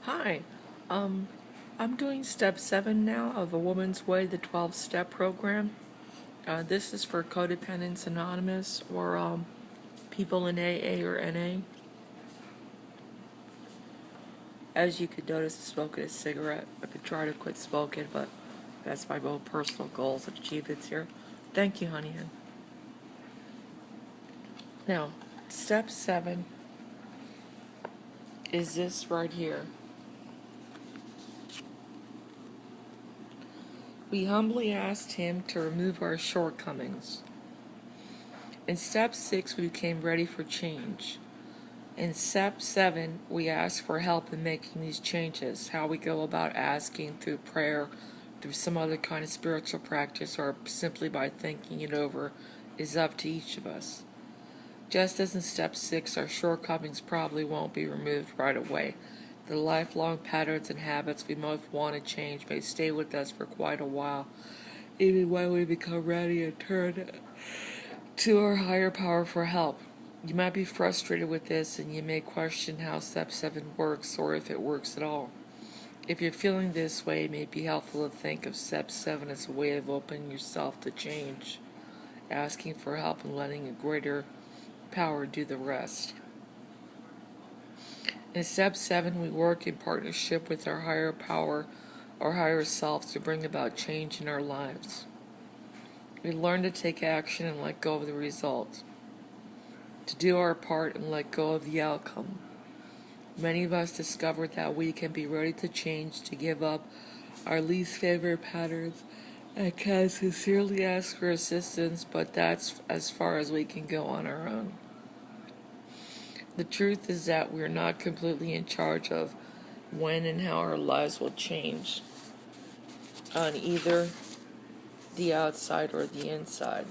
Hi, um, I'm doing step 7 now of A Woman's Way, the 12-step program. This is for Codependents Anonymous or people in AA or NA. As you could notice, I'm smoking a cigarette. I've been trying to quit smoking, but that's my own personal goals and achievements here. Thank you, honey. Now, step 7 is this right here. We humbly asked him to remove our shortcomings. In step 6, we became ready for change. In step 7, we ask for help in making these changes. How we go about asking through prayer, through some other kind of spiritual practice, or simply by thinking it over is up to each of us. Just as in step 6, our shortcomings probably won't be removed right away. The lifelong patterns and habits we most want to change may stay with us for quite a while, even when we become ready and turn to our higher power for help. You might be frustrated with this and you may question how step 7 works or if it works at all. If you're feeling this way, it may be helpful to think of step 7 as a way of opening yourself to change, asking for help and letting a greater power do the rest. In step 7, we work in partnership with our higher power, our higher self, to bring about change in our lives. We learn to take action and let go of the result, to do our part and let go of the outcome. Many of us discover that we can be ready to change, to give up our least favorite patterns, and can sincerely ask for assistance, but that's as far as we can go on our own. The truth is that we're not completely in charge of when and how our lives will change on either the outside or the inside.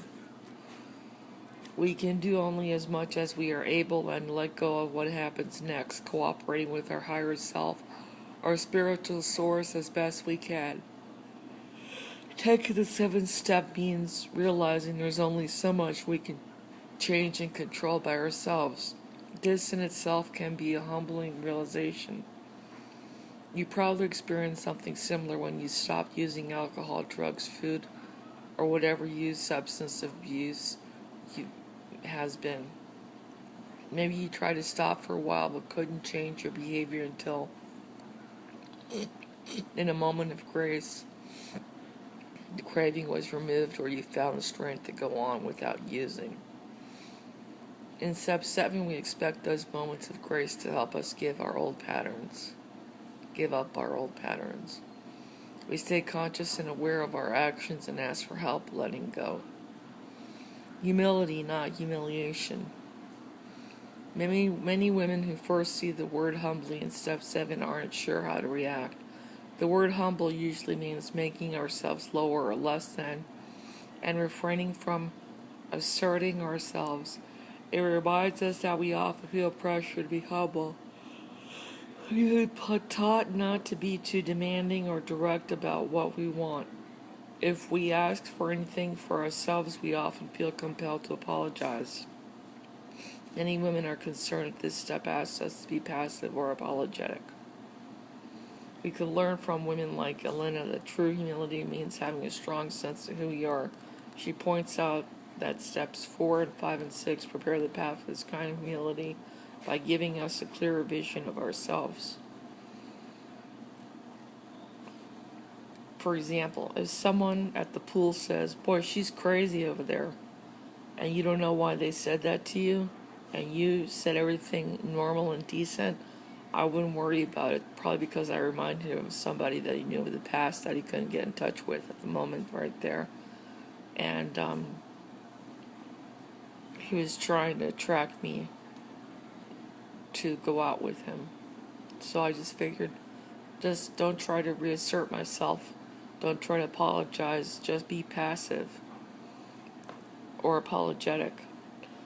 We can do only as much as we are able and let go of what happens next, cooperating with our higher self, our spiritual source as best we can. Taking the 7th step means realizing there's only so much we can change and control by ourselves. This in itself can be a humbling realization. You probably experienced something similar when you stopped using alcohol, drugs, food, or whatever used substance abuse has been. Maybe you tried to stop for a while but couldn't change your behavior until, in a moment of grace, the craving was removed or you found the strength to go on without using. In step 7, we expect those moments of grace to help us give up our old patterns. We stay conscious and aware of our actions and ask for help letting go. Humility, not humiliation. Many women who first see the word humbly in step 7 aren't sure how to react. The word humble usually means making ourselves lower or less than, and refraining from asserting ourselves. It reminds us that we often feel pressure to be humble. We've been taught not to be too demanding or direct about what we want. If we ask for anything for ourselves, we often feel compelled to apologize. Many women are concerned that this step asks us to be passive or apologetic. We can learn from women like Elena that true humility means having a strong sense of who we are. She points out that steps 4 and 5 and 6 prepare the path for this kind of humility by giving us a clearer vision of ourselves. For example, if someone at the pool says, "Boy, she's crazy over there," and you don't know why they said that to you, and you said everything normal and decent, I wouldn't worry about it, probably because I reminded him of somebody that he knew in the past that he couldn't get in touch with at the moment right there. And he was trying to attract me to go out with him. So I just figured, just don't try to reassert myself. Don't try to apologize. Just be passive or apologetic.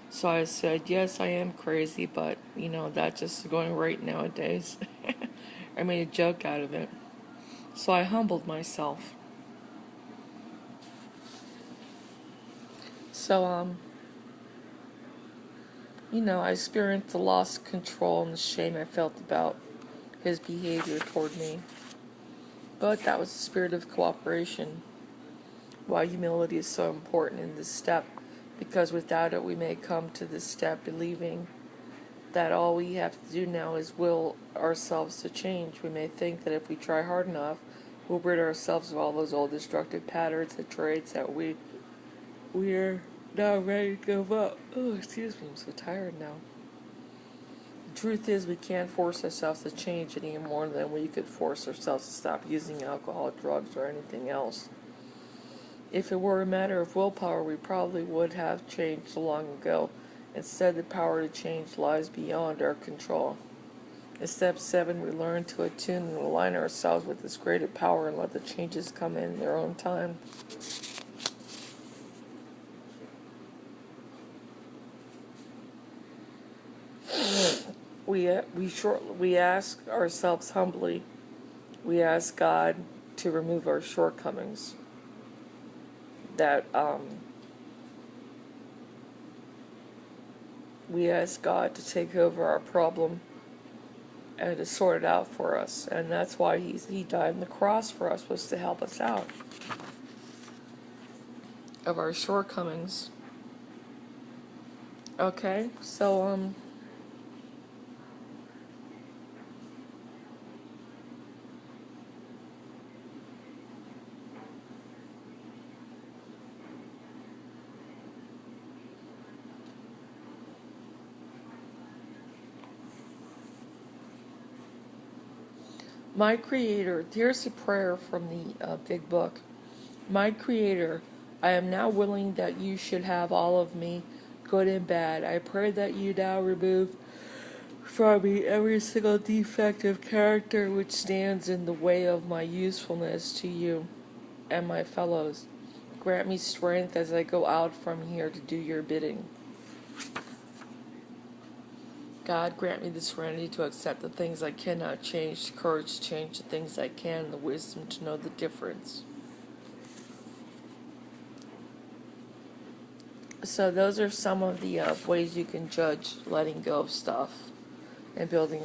So I said, yes, I am crazy, but, that's just going right nowadays. I made a joke out of it. So I humbled myself. So, I experienced the loss of control and the shame I felt about his behavior toward me. But that was the spirit of cooperation. Why humility is so important in this step, because without it we may come to this step believing that all we have to do now is will ourselves to change. We may think that if we try hard enough, we'll rid ourselves of all those old destructive patterns and traits that we're now ready to give up. Oh, excuse me, I'm so tired now. The truth is we can't force ourselves to change any more than we could force ourselves to stop using alcohol, drugs, or anything else. If it were a matter of willpower, we probably would have changed long ago. Instead, the power to change lies beyond our control. In step 7, we learn to attune and align ourselves with this greater power and let the changes come in their own time. We ask ourselves humbly. We ask God to remove our shortcomings. That we ask God to take over our problem and to sort it out for us. And that's why he died on the cross for us, was to help us out of our shortcomings. Okay, so my Creator, here's a prayer from the big book. My Creator, I am now willing that you should have all of me, good and bad. I pray that you now remove from me every single defect of character which stands in the way of my usefulness to you and my fellows. Grant me strength as I go out from here to do your bidding. God, grant me the serenity to accept the things I cannot change, the courage to change the things I can, and the wisdom to know the difference. So those are some of the ways you can judge letting go of stuff and building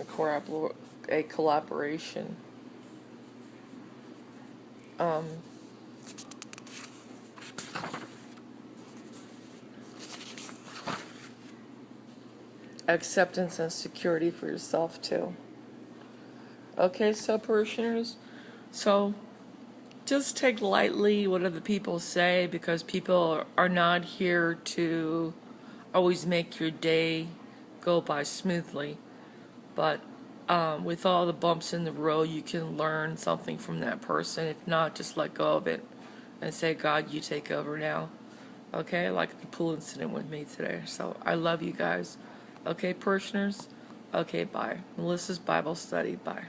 a collaboration. Acceptance and security for yourself too. Okay, so parishioners, so just take lightly what other people say, because people are not here to always make your day go by smoothly. But with all the bumps in the road, you can learn something from that person. If not, just let go of it and say, God, you take over now. Okay, like the pool incident with me today. So I love you guys. Okay, parishioners. Okay, bye. Melissa's Bible Study. Bye.